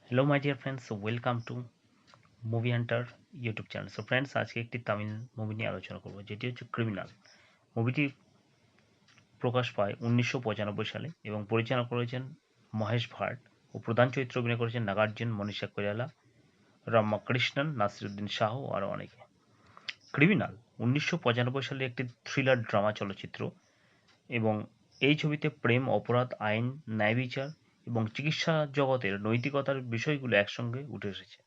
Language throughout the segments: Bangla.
Hello my dear friends, welcome to movie Hunter YouTube channel. So friends, আজকে একটি তামিল মুভি নিয়ে আলোচনা করব, যেটি হচ্ছে ক্রিমিনাল। মুভিটি প্রকাশ পায় 1995 সালে এবং পরিচালনা করেছেন মহেশ ভাট ও প্রধান চরিত্রে অভিনয় করেছেন নাগার্জুন, মনীষা কৈরালা, রামাকৃষ্ণন, নাসিরুদ্দিন শাহ ও আরও অনেকে। ক্রিমিনাল 1995 সালে একটি থ্রিলার ড্রামা চলচ্চিত্র এবং এই ছবিতে প্রেম, অপরাধ, আইন, ন্যায়বিচার এবং চিকিৎসা জগতের নৈতিকতার বিষয়গুলো একসঙ্গে উঠে এসেছে।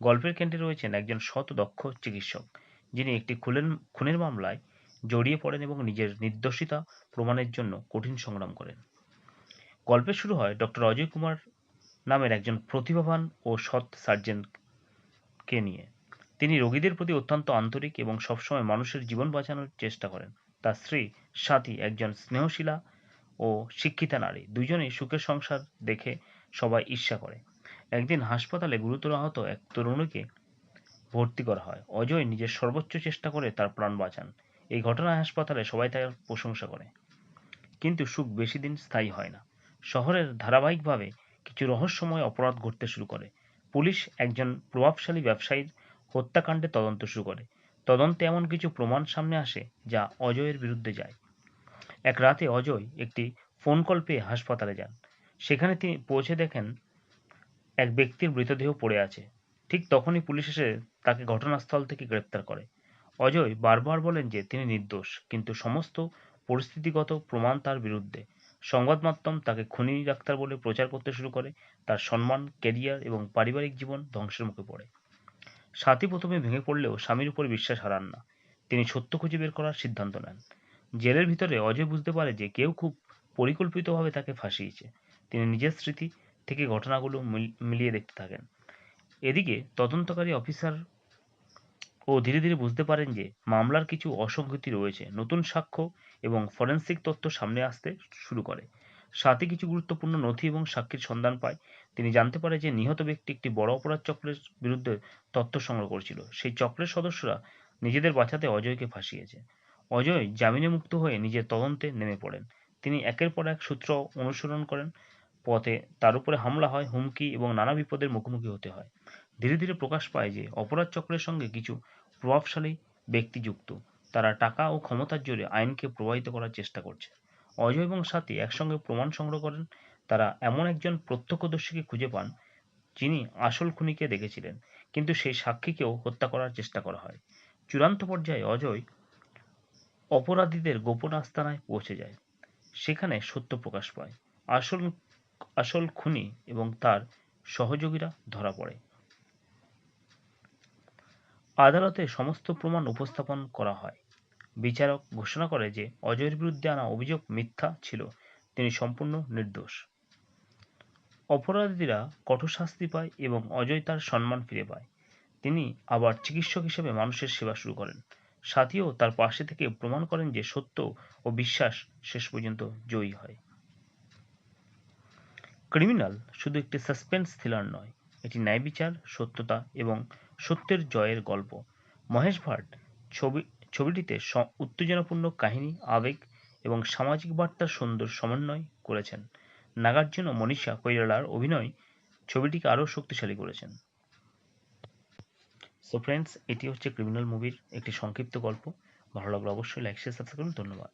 গল্পের কেন্দ্রে রয়েছেন একজন সৎ দক্ষ চিকিৎসক, যিনি একটি খুনের মামলায় জড়িয়ে পড়েন এবং নিজের নির্দোষিতা প্রমাণের জন্য কঠিন সংগ্রাম করেন। গল্পের শুরু হয় ডক্টর অজয় কুমার নামের একজন প্রতিভাবান ও সৎ সার্জনকে নিয়ে। তিনি রোগীদের প্রতি অত্যন্ত আন্তরিক এবং সবসময় মানুষের জীবন বাঁচানোর চেষ্টা করেন। তার স্ত্রী স্বাতী একজন স্নেহশীলা ও শিক্ষিতা নারী, দুজনেই সুখের সংসার দেখে সবাই ঈর্ষা করে। একদিন হাসপাতালে গুরুতর আহত এক তরুণীকে ভর্তি করা হয়। অজয় নিজের সর্বোচ্চ চেষ্টা করে তার প্রাণ বাঁচান। এই ঘটনায় হাসপাতালে সবাই তার প্রশংসা করে। কিন্তু সুখ বেশি দিন স্থায়ী হয় না। শহরের ধারাবাহিকভাবে কিছু রহস্যময় অপরাধ ঘটতে শুরু করে। পুলিশ একজন প্রভাবশালী ব্যবসায়ীর হত্যাকাণ্ডে তদন্ত শুরু করে। তদন্তে এমন কিছু প্রমাণ সামনে আসে যা অজয়ের বিরুদ্ধে যায়। এক রাতে অজয় একটি ফোন কল পেয়ে হাসপাতালে যান। সেখানে তিনি পৌঁছে দেখেন এক ব্যক্তির মৃতদেহ পড়ে আছে। ঠিক তখনই পুলিশ এসে তাকে ঘটনাস্থল থেকে গ্রেপ্তার করে। অজয় বারবার বলেন যে তিনি নির্দোষ, কিন্তু সমস্ত পরিস্থিতিগত প্রমাণ তার বিরুদ্ধে। সংবাদ মাধ্যম তাকে খুনি ডাক্তার বলে প্রচার করতে শুরু করে। তার সম্মান, ক্যারিয়ার এবং পারিবারিক জীবন ধ্বংসের মুখে পড়ে। স্বাতী প্রথমে ভেঙে পড়লেও স্বামীর উপর বিশ্বাস হারান না। তিনি সত্য খুঁজে বের করার সিদ্ধান্ত নেন। জেলের ভিতরে অজয় বুঝতে পারে যে কেউ খুব পরিকল্পিতভাবে তাকে ফাঁসিয়েছে। তিনি নিজের স্মৃতি থেকে ঘটনাগুলো মিলিয়ে দেখতে থাকেন। এদিকে তদন্তকারী অফিসার ধীরে ধীরে বুঝতে পারেন যে মামলার কিছু অসঙ্গতি রয়েছে। নতুন সাক্ষ্য এবং ফরেনসিক তথ্য সামনে আসতে শুরু করে। সাথে কিছু গুরুত্বপূর্ণ নথি এবং সাক্ষীর সন্ধান পায়। তিনি জানতে পারে যে নিহত ব্যক্তি একটি বড় অপরাধ চক্রের বিরুদ্ধে তথ্য সংগ্রহ করেছিল। সেই চক্রের সদস্যরা নিজেদের বাঁচাতে অজয়কে ফাঁসিয়েছে। অজয় জামিনে মুক্ত হয়ে নিজের তদন্তে নেমে পড়েন। তিনি একের পর এক সূত্র অনুসরণ করেন। পথে তার উপরে হামলা হয়, হুমকি এবং নানা বিপদের মুখোমুখি হতে হয়। ধীরে ধীরে প্রকাশ পায় যে অপরাধ চক্রের সঙ্গে কিছু প্রভাবশালী ব্যক্তি যুক্ত। তারা টাকা ও ক্ষমতার জোরে আইনকে প্রভাবিত করার চেষ্টা করছে। অজয় এবং সাথী একসঙ্গে প্রমাণ সংগ্রহ করেন। তারা এমন একজন প্রত্যক্ষদর্শীকে খুঁজে পান যিনি আসল খুনিকে দেখেছিলেন, কিন্তু সেই সাক্ষীকেও হত্যা করার চেষ্টা করা হয়। চূড়ান্ত পর্যায়ে অজয় অপরাধীদের গোপন আস্তানায় পৌঁছে যায়। সেখানে সত্য প্রকাশ পায়। আসল আসল খুনি এবং তার সহযোগীরা ধরা পড়ে। আদালতে সমস্ত প্রমাণ উপস্থাপন করা হয়। বিচারক ঘোষণা করে যে অজয়ের বিরুদ্ধে আনা অভিযোগ মিথ্যা ছিল। তিনি সম্পূর্ণ নির্দোষ। অপরাধীরা কঠোর শাস্তি পায় এবং অজয় তার সম্মান ফিরে পায়। তিনি আবার চিকিৎসক হিসেবে মানুষের সেবা শুরু করেন। সাথীও তার পাশে থেকে প্রমাণ করেন যে সত্য ও বিশ্বাস শেষ পর্যন্ত জয়ী হয়। ক্রিমিনাল শুধু একটি সাসপেন্স থ্রিলার নয়, এটি ন্যায়বিচার, সত্যতা এবং সত্যের জয়ের গল্প। মহেশ ভাট ছবিটিতে উত্তেজনাপূর্ণ কাহিনী, আবেগ এবং সামাজিক বার্তার সুন্দর সমন্বয় করেছেন। নাগার্জুন ও মনীষা কৈরালার অভিনয় ছবিটিকে আরও শক্তিশালী করেছেন। সো ফ্রেন্ডস, এটি হচ্ছে ক্রিমিনাল মুভির একটি সংক্ষিপ্ত গল্প। ভালো লাগলে অবশ্যই লাইক, শেয়ার, সাবস্ক্রাইব করুন। ধন্যবাদ।